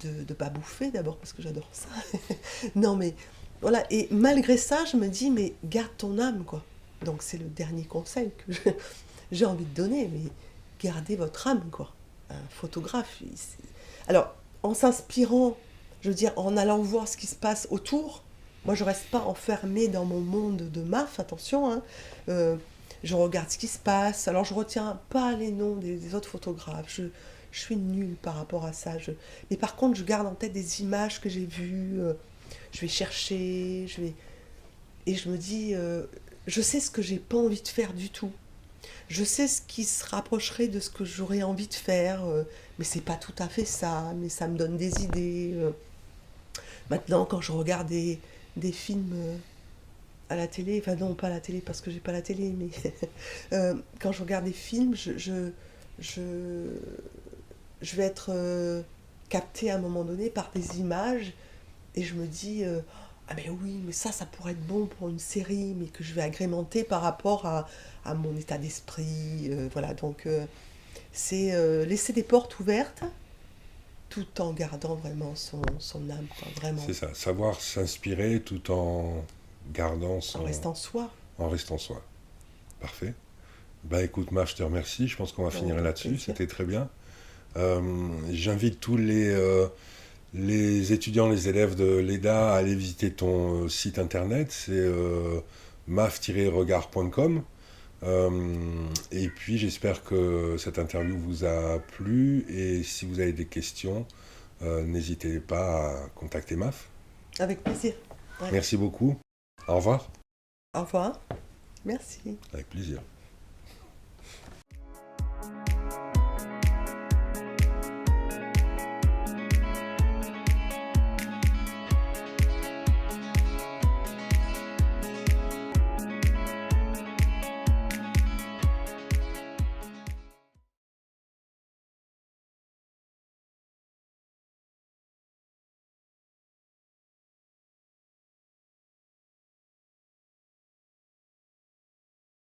de pas bouffer d'abord parce que j'adore ça. Non mais voilà, et malgré ça, je me dis mais garde ton âme quoi. Donc c'est le dernier conseil que j'ai envie de donner, mais gardez votre âme quoi. Un photographe, alors en s'inspirant, je veux dire en allant voir ce qui se passe autour, moi je reste pas enfermée dans mon monde de MAF, attention, hein. Euh, je regarde ce qui se passe, alors je retiens pas les noms des autres photographes, je suis nulle par rapport à ça. Mais par contre, je garde en tête des images que j'ai vues, je vais chercher, et je me dis, je sais ce que j'ai pas envie de faire du tout. Je sais ce qui se rapprocherait de ce que j'aurais envie de faire, mais c'est pas tout à fait ça, mais ça me donne des idées. Maintenant, quand je regarde des films à la télé, enfin non, pas à la télé parce que j'ai pas la télé, mais quand je regarde des films, je, je vais être captée à un moment donné par des images et je me dis ah mais oui mais ça pourrait être bon pour une série mais que je vais agrémenter par rapport à mon état d'esprit voilà donc c'est laisser des portes ouvertes tout en gardant vraiment son âme quoi, vraiment C'est ça, savoir s'inspirer tout en gardant en restant soi. en restant soi. Parfait. Bah écoute, Marc, je te remercie. Je pense qu'on va finir Avec là-dessus. plaisir. C'était très bien. J'invite tous les étudiants, les élèves de l'EDA à aller visiter ton site internet. C'est maf-regard.com. Et puis j'espère que cette interview vous a plu. Et si vous avez des questions, n'hésitez pas à contacter MAF. Avec plaisir. Ouais. Merci beaucoup. Au revoir. Au revoir. Merci. Avec plaisir.